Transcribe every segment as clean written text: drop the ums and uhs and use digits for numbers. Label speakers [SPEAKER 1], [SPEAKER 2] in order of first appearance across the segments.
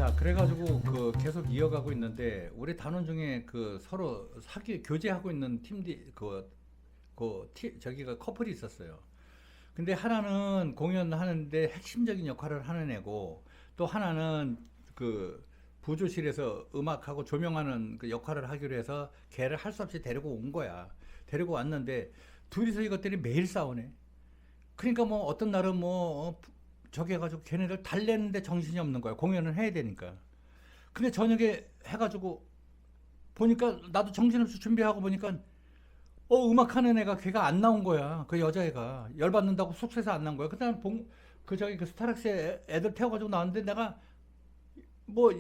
[SPEAKER 1] 자, 그래가지고 그 계속 이어가고 있는데 우리 단원 중에 그 서로 교제하고 있는 팀디 저기가 커플이 있었어요. 근데 하나는 공연하는데 핵심적인 역할을 하는 애고 또 하나는 그 부조실에서 음악하고 조명하는 그 역할을 하기로 해서 걔를 할 수 없이 데리고 온 거야. 데리고 왔는데 둘이서 이것들이 매일 싸우네. 그러니까 뭐 어떤 날은 뭐 저기 해가지고 걔네들 달래는데 정신이 없는 거야. 공연을 해야 되니까. 근데 저녁에 해가지고 보니까 나도 정신없이 준비하고 보니까 음악하는 애가 걔가 안 나온 거야. 그 여자애가 열받는다고 숙소에서 안 나온 거야. 그다음 그 저기 그 스타렉스 애들 태워가지고 나왔는데 내가 뭐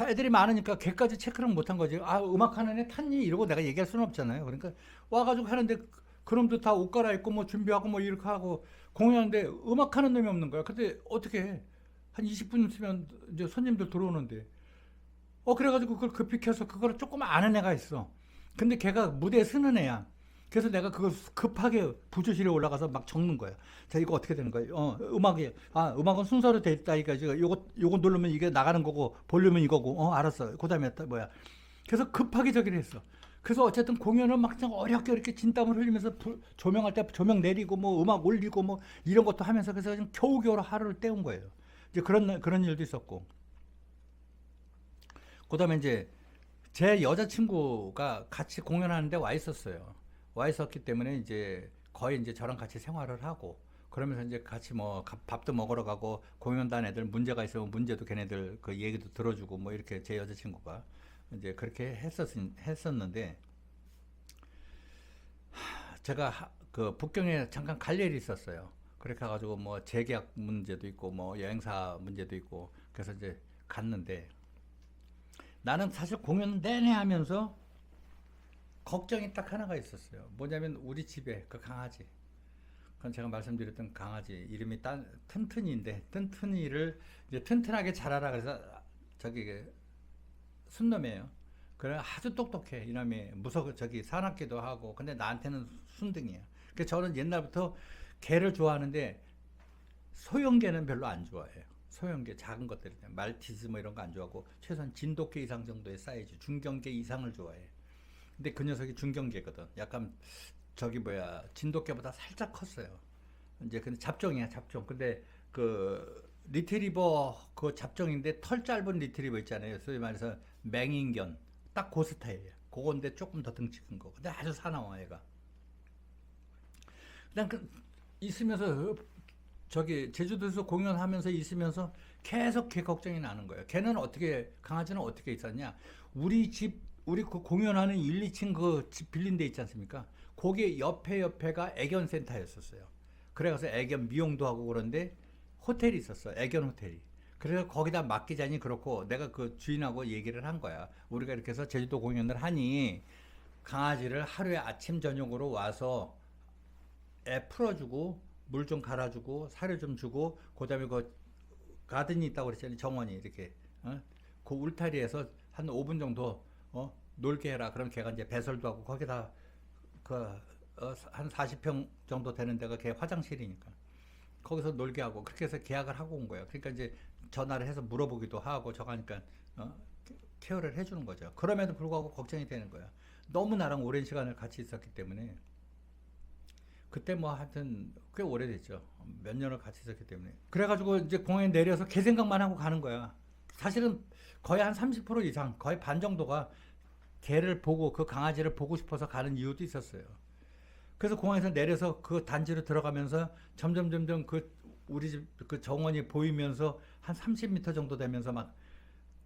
[SPEAKER 1] 애들이 많으니까 걔까지 체크를 못 한 거지. 아, 음악하는 애 탔니? 이러고 내가 얘기할 수는 없잖아요. 그러니까 와가지고 하는데 그놈도 다 옷 갈아입고 뭐 준비하고 뭐 이렇게 하고 공연하는데 음악하는 놈이 없는 거야. 근데 어떻게 해? 한 20분 있으면 이제 손님들 들어오는데 그래가지고 그걸 급히 켜서 그거를 조금 아는 애가 있어. 근데 걔가 무대에 서는 애야. 그래서 내가 그걸 급하게 부조실에 올라가서 막 적는 거야. 자, 이거 어떻게 되는 거야? 음악은 순서로 돼 있다니까. 지금 요거 누르면 이게 나가는 거고, 볼륨은 이거고, 알았어. 그 다음에 뭐야. 그래서 급하게 저기를 했어. 그래서 어쨌든 공연을 막 어렵게 이렇게 진땀을 흘리면서 조명할 때 조명 내리고, 뭐 음악 올리고, 뭐 이런 것도 하면서 그래서 겨우겨우 하루를 때운 거예요. 이제 그런 일도 있었고. 그 다음에 이제 제 여자친구가 같이 공연하는데 와 있었어요. 와 있었기 때문에 이제 거의 이제 저랑 같이 생활을 하고 그러면서 이제 같이 뭐 밥도 먹으러 가고 공연단 애들 문제가 있으면 문제도 걔네들 그 얘기도 들어주고 뭐 이렇게 제 여자친구가 이제 그렇게 했었는데 제가 그 북경에 잠깐 갈 일이 있었어요. 그렇게 가가지고 뭐 재계약 문제도 있고 뭐 여행사 문제도 있고 그래서 이제 갔는데 나는 사실 공연 내내 하면서 걱정이 딱 하나가 있었어요. 뭐냐면 우리 집에 그 강아지. 그건 제가 말씀드렸던 강아지 이름이 튼튼이인데 튼튼이를 이제 튼튼하게 자라라 그래서 저기 순놈이에요. 그래 아주 똑똑해 이놈이 저기 사납기도 하고 근데 나한테는 순둥이야. 그래서 저는 옛날부터 개를 좋아하는데 소형개는 별로 안 좋아해요. 소형개 작은 것들 말티즈 뭐 이런 거 안 좋아하고 최소한 진돗개 이상 정도의 사이즈 중경개 이상을 좋아해. 근데 그 녀석이 중경개거든. 약간 저기 뭐야 진돗개보다 살짝 컸어요. 이제 근데 잡종이야 잡종. 근데 그 리트리버 그 잡종인데 털 짧은 리트리버 있잖아요. 소위 말해서 맹인견 딱 그 스타일이야. 그건데 조금 더 등치 큰 거. 근데 아주 사나워 얘가. 그냥 있으면서 저기 제주도에서 공연하면서 있으면서 계속 걔 걱정이 나는 거예요. 걔는 강아지는 어떻게 있었냐? 우리 그 공연하는 1, 2층 그 집 빌린 데 있지 않습니까? 거기 옆에가 애견 센터였었어요. 그래서 애견 미용도 하고 그런데 호텔이 있었어. 애견 호텔이. 그래서 거기다 맡기자니 그렇고 내가 그 주인하고 얘기를 한 거야. 우리가 이렇게 해서 제주도 공연을 하니 강아지를 하루에 아침 저녁으로 와서 애 풀어주고 물 좀 갈아주고 사료 좀 주고 그다음에 그 가든이 있다고 그랬잖아요. 정원이 이렇게 그 울타리에서 한 5분 정도 놀게 해라. 그럼 걔가 이제 배설도 하고 거기다 한 40평 정도 되는 데가 걔 화장실이니까 거기서 놀게 하고 그렇게 해서 계약을 하고 온 거예요. 그러니까 이제 전화를 해서 물어보기도 하고 저거 하니까 케어를 해주는 거죠. 그럼에도 불구하고 걱정이 되는 거야. 너무 나랑 오랜 시간을 같이 있었기 때문에 그때 뭐 하여튼 꽤 오래됐죠. 몇 년을 같이 있었기 때문에. 그래가지고 이제 공항에 내려서 걔 생각만 하고 가는 거야. 사실은 거의 한 30% 이상, 거의 반 정도가 걔를 보고 그 강아지를 보고 싶어서 가는 이유도 있었어요. 그래서 공항에서 내려서 그 단지로 들어가면서 점점 그 우리 집 그 정원이 보이면서 한 30m 정도 되면서 막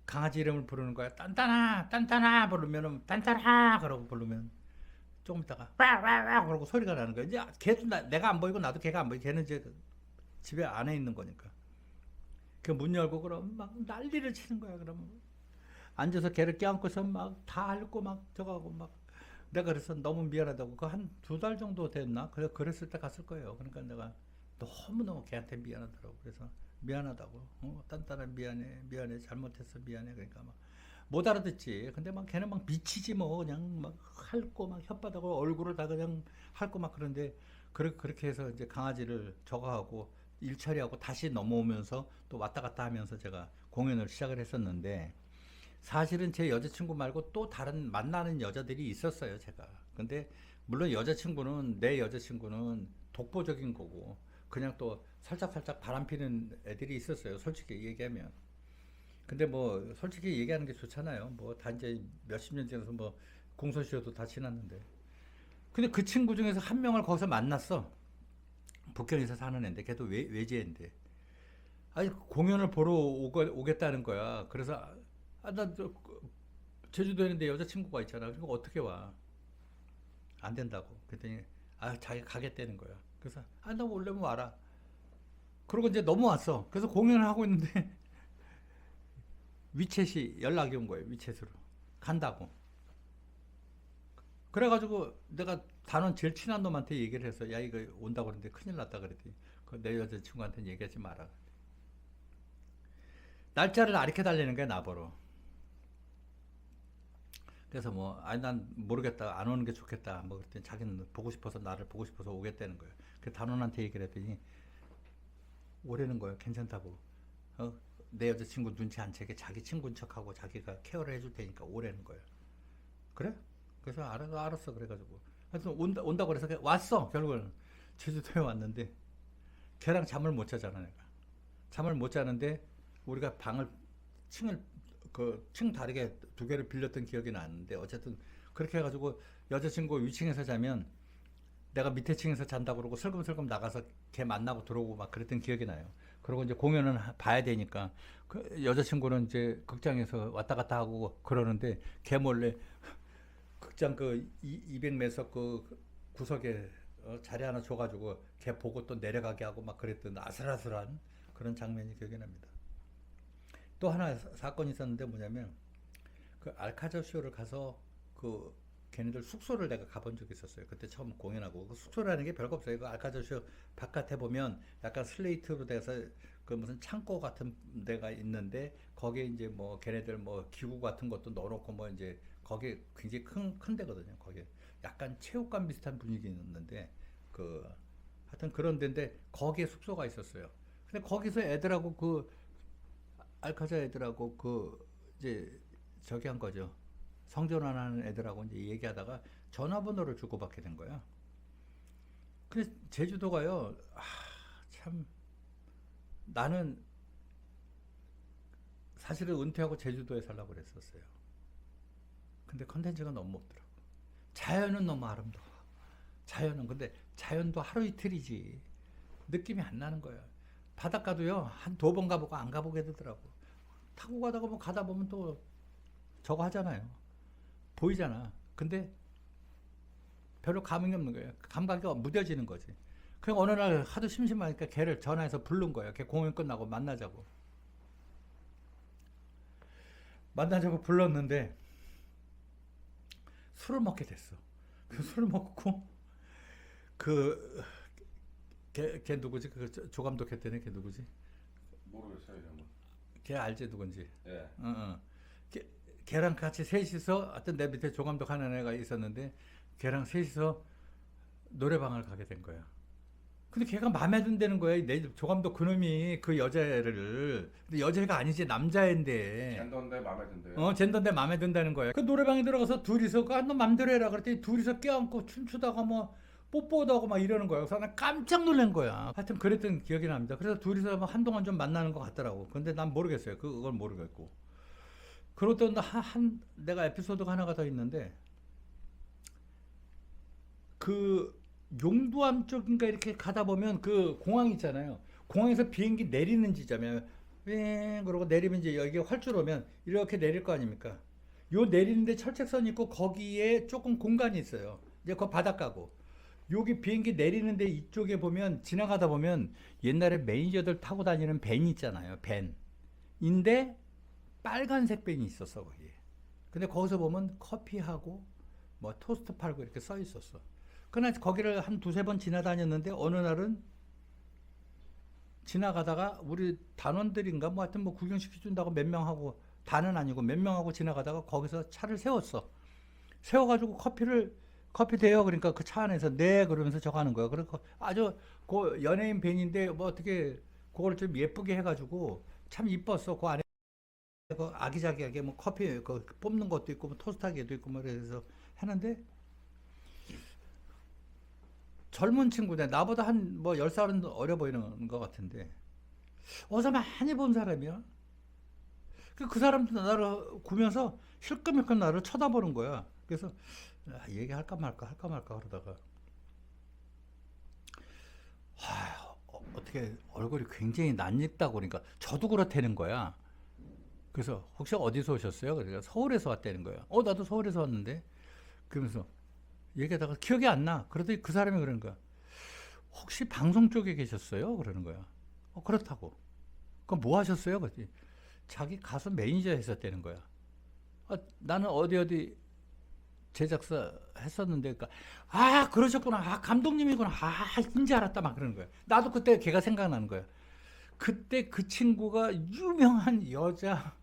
[SPEAKER 1] 강아지 이름을 부르는 거야. 딴따나 딴따나 부르면은 딴따라 그러고 부르면 조금 있다가 와와와 그러고 소리가 나는 거야. 이제 걔도 내가 안 보이고 나도 걔가 안 보이고 걔는 이제 집에 안에 있는 거니까. 그 문 열고 그럼 막 난리를 치는 거야. 그러면 앉아서 걔를 껴안고서 막 다 핥고 막 저거 하고 막 내가 그래서 너무 미안하다고 그 한 2달 정도 됐나? 그랬을 때 갔을 거예요. 그러니까 내가 너무너무 걔한테 미안하더라고. 그래서 미안하다고. 딴딴한 미안해 잘못했어 미안해. 그러니까 막 못 알아듣지. 근데 막 걔는 막 미치지 뭐 그냥 막 핥고 막 혓바닥을 얼굴을 다 그냥 핥고 막 그런데 그렇게 해서 이제 강아지를 저거 하고 일 처리하고 다시 넘어오면서 또 왔다 갔다 하면서 제가 공연을 시작을 했었는데 사실은 제 여자친구 말고 또 다른 만나는 여자들이 있었어요, 제가. 근데 물론 여자친구는 내 여자친구는 독보적인 거고 그냥 또 살짝살짝 바람 피는 애들이 있었어요, 솔직히 얘기하면. 근데 뭐 솔직히 얘기하는 게 좋잖아요. 뭐 단지 몇십 년 지나서 뭐 공소시효도 다 지났는데. 근데 그 친구 중에서 한 명을 거기서 만났어. 북경에서 사는 애인데 걔도 외지애인데. 아니 공연을 보러 오겠다는 거야. 그래서 나 제주도에 있는데 여자친구가 있잖아. 그리고 어떻게 와? 안 된다고. 그랬더니 자기 가겠다는 거야. 그래서 나 오려면 와라. 그러고 이제 넘어왔어. 그래서 공연을 하고 있는데 위챗이 연락이 온 거예요. 위챗으로 간다고. 그래가지고 내가 단원 제일 친한 놈한테 얘기를 해서 야 이거 온다고 그러는데 큰일 났다 그랬더니 내 여자친구한테는 얘기하지 마라. 날짜를 아리켜 달라는 거야 나보러. 그래서 뭐 아니 난 모르겠다 안 오는 게 좋겠다 뭐 그랬더니 자기는 보고 싶어서 나를 보고 싶어서 오겠다는 거예요. 그 단원한테 얘기를 했더니 오라는 거예요. 괜찮다고. 어? 내 여자친구 눈치 안 채게 자기 친구인 척하고 자기가 케어를 해줄 테니까 오라는 거예요. 그래? 그래서 알았어 그래가지고 하여튼 온다고 그래서 왔어. 결국은 제주도에 왔는데 걔랑 잠을 못 자잖아 내가. 잠을 못 자는데 우리가 방을 층을 층 다르게 두 개를 빌렸던 기억이 나는데 어쨌든 그렇게 해가지고 여자친구 위층에서 자면 내가 밑에 층에서 잔다고 그러고 슬금슬금 나가서 걔 만나고 들어오고 막 그랬던 기억이 나요. 그리고 이제 공연은 봐야 되니까 그 여자친구는 이제 극장에서 왔다 갔다 하고 그러는데 걔 몰래 극장 그 200매석 그 구석에 자리 하나 줘가지고 걔 보고 또 내려가게 하고 막 그랬던 아슬아슬한 그런 장면이 기억이 납니다. 또 하나 사건이 있었는데 뭐냐면 그 알카저 쇼를 가서 그 걔네들 숙소를 내가 가본 적이 있었어요. 그때 처음 공연하고 그 숙소라는 게 별거 없어요. 그 알카저 쇼 바깥에 보면 약간 슬레이트로 돼서 그 무슨 창고 같은 데가 있는데 거기에 이제 뭐 걔네들 뭐 기구 같은 것도 넣어놓고 뭐 이제 거기 굉장히 큰 데거든요. 거기 약간 체육관 비슷한 분위기였는데 그 하여튼 그런 데인데 거기에 숙소가 있었어요. 근데 거기서 애들하고 그 알카자 애들하고 그 이제 저기 한 거죠. 성전환하는 애들하고 이제 얘기하다가 전화번호를 주고받게 된 거야. 근데 제주도가요. 참 나는 사실은 은퇴하고 제주도에 살라고 그랬었어요. 근데 컨텐츠가 너무 없더라고. 자연은 너무 아름다워. 자연은 근데 자연도 하루 이틀이지. 느낌이 안 나는 거야. 바닷가도요. 한 두 번 가보고 안 가보게 되더라고. 타고 가다가 뭐 가다 보면 또 저거 하잖아요. 보이잖아. 근데 별로 감흥이 없는 거예요. 감각이 무뎌지는 거지. 그냥 어느 날 하도 심심하니까 걔를 전화해서 부른 거예요. 걔 공연 끝나고 만나자고. 만나자고 불렀는데 술을 먹게 됐어. 그 술을 먹고 그 걔 누구지? 그 조감독 했더니 걔 누구지?
[SPEAKER 2] 모르겠어요 이런 거.
[SPEAKER 1] 걔 알지 누군지?
[SPEAKER 2] 예.
[SPEAKER 1] 걔랑 같이 셋이서 하여튼 내 밑에 조감독 하는 애가 있었는데 걔랑 셋이서 노래방을 가게 된 거야. 근데 걔가 마음에 든다는 거야. 내 조감독 그놈이 그 여자애를. 근데 여자애가 아니지 남자애인데.
[SPEAKER 2] 젠더인데 마음에 든대요.
[SPEAKER 1] 젠더인데 마음에 든다는 거야. 그 노래방에 들어가서 둘이서 너 맘대로 해라 그랬더니 둘이서 껴안고 춤추다가 뭐 뽀뽀도 하고 막 이러는 거야. 그래서 난 깜짝 놀란 거야. 하여튼 그랬던 기억이 납니다. 그래서 둘이서 뭐 한동안 좀 만나는 것 같더라고. 근데 난 모르겠어요. 그걸 모르겠고. 그리고 또 내가 에피소드가 하나가 더 있는데 그 용두암 쪽인가 이렇게 가다 보면 그 공항 있잖아요. 공항에서 비행기 내리는 지점에 그러고 내리면 이제 여기 활주로 오면 이렇게 내릴 거 아닙니까? 요 내리는데 철책선 있고 거기에 조금 공간이 있어요. 이제 그 바닷가고 여기 비행기 내리는데 이쪽에 보면 지나가다 보면 옛날에 매니저들 타고 다니는 밴 있잖아요. 밴인데 빨간색 밴이 있었어 거기. 근데 거기서 보면 커피하고 뭐 토스트 팔고 이렇게 써 있었어. 그날 거기를 한 두세 번 지나다녔는데 어느 날은 지나가다가 우리 단원들인가 뭐 하여튼 뭐 구경시켜준다고 몇 명하고 단은 아니고 몇 명하고 지나가다가 거기서 차를 세웠어. 세워가지고 커피 돼요. 그러니까 그 차 안에서 네 그러면서 저거 하는 거야. 그래서 아주 그 연예인 밴인데 뭐 어떻게 그걸 좀 예쁘게 해가지고 참 이뻤어. 그 안에 그 아기자기하게 뭐 커피 그 뽑는 것도 있고 뭐 토스트하기도 있고 뭐 그래서 하는데 젊은 친구들 나보다 한 뭐 10살은 어려 보이는 것 같은데 어디서 많이 본 사람이야. 그 사람도 나를 보면서 힐끔힐끔 나를 쳐다보는 거야. 그래서 얘기할까 말까 할까 말까 그러다가 어떻게 얼굴이 굉장히 낯익다고 그러니까 저도 그렇다는 거야. 그래서 혹시 어디서 오셨어요? 그러니까 서울에서 왔다는 거야. 나도 서울에서 왔는데. 그러면서 얘기하다가 기억이 안 나. 그러더니 그 사람이 그러는 거야. 혹시 방송 쪽에 계셨어요? 그러는 거야. 그렇다고. 그럼 뭐 하셨어요? 그랬더니 자기 가수 매니저 했었다는 거야. 나는 어디 제작사 했었는데, 그러니까 그러셨구나. 감독님이구나. 인지 알았다. 막 그러는 거야. 나도 그때 걔가 생각나는 거야. 그때 그 친구가 유명한 여자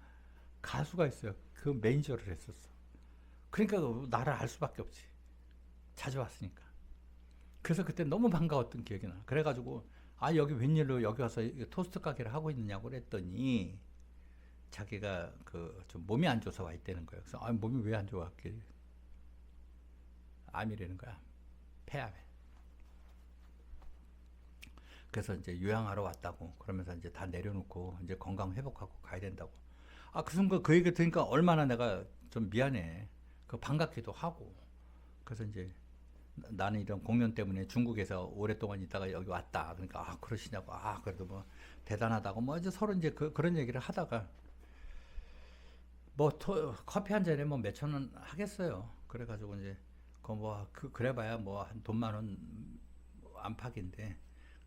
[SPEAKER 1] 가수가 있어요. 그 매니저를 했었어. 그러니까 나를 알 수밖에 없지. 자주 왔으니까. 그래서 그때 너무 반가웠던 기억이 나. 그래가지고 여기 웬일로 여기 와서 토스트 가게를 하고 있느냐고 그랬더니 자기가 그 좀 몸이 안 좋아서 와 있다는 거예요. 그래서 몸이 왜 안 좋아? 암이라는 거야. 폐암에. 그래서 이제 요양하러 왔다고. 그러면서 이제 다 내려놓고 이제 건강 회복하고 가야 된다고. 그 순간 그 얘기 들으니까 얼마나 내가 좀 미안해. 반갑기도 하고. 그래서 이제 나는 이런 공연 때문에 중국에서 오랫동안 있다가 여기 왔다. 그러니까 그러시냐고. 그래도 뭐 대단하다고. 뭐 이제 서로 이제 그런 얘기를 하다가 뭐 커피 한 잔에 뭐 몇천 원 하겠어요. 그래가지고 이제 그래봐야 뭐 한 돈 10,000원 안팎인데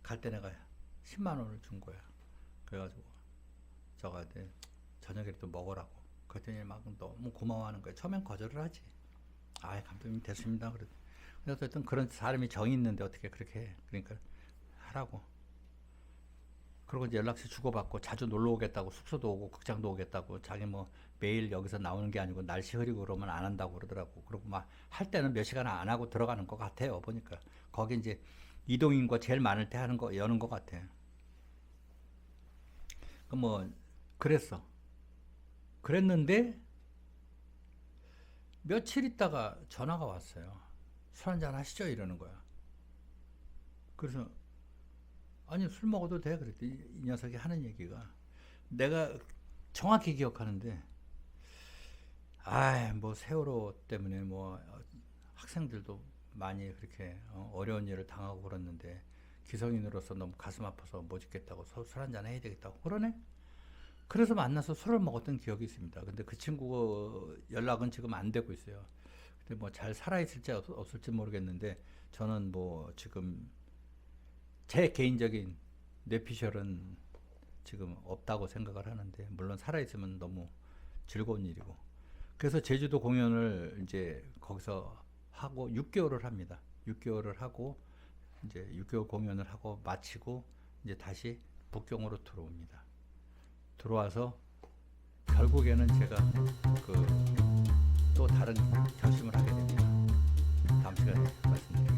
[SPEAKER 1] 갈 때 내가 10만 원을 준 거야. 그래가지고 저한테 저녁에 또 먹으라고. 그랬더니 막 너무 고마워하는 거야. 처음엔 거절을 하지. 감독님 됐습니다. 그래서 어쨌든 그런 사람이 정이 있는데 어떻게 그렇게 해. 그러니까 하라고. 그리고 이제 연락처 주고받고 자주 놀러 오겠다고 숙소도 오고 극장도 오겠다고 자기 뭐 매일 여기서 나오는 게 아니고 날씨 흐리고 그러면 안 한다고 그러더라고. 그리고 막 할 때는 몇 시간 안 하고 들어가는 것 같아요. 보니까 거기 이제 이동인과 제일 많을 때 하는 거 여는 것 같아. 뭐 그랬어. 그랬는데 며칠 있다가 전화가 왔어요. 술 한잔 하시죠 이러는 거야. 그래서 아니 술 먹어도 돼 그랬더니 이 녀석이 하는 얘기가 내가 정확히 기억하는데 뭐 세월호 때문에 뭐 학생들도 많이 그렇게 어려운 일을 당하고 그랬는데 기성인으로서 너무 가슴 아파서 못 있겠다고 술 한잔 해야 되겠다고 그러네. 그래서 만나서 술을 먹었던 기억이 있습니다. 근데 그 친구 연락은 지금 안 되고 있어요. 근데 뭐 잘 살아있을지 없을지 모르겠는데 저는 뭐 지금 제 개인적인 뇌피셜은 지금 없다고 생각을 하는데 물론 살아있으면 너무 즐거운 일이고 그래서 제주도 공연을 이제 거기서 하고 6개월을 합니다. 6개월을 하고 이제 6개월 공연을 하고 마치고 이제 다시 북경으로 들어옵니다. 들어와서 결국에는 제가 또 다른 결심을 하게 됩니다. 다음 시간에 말씀드리겠습니다.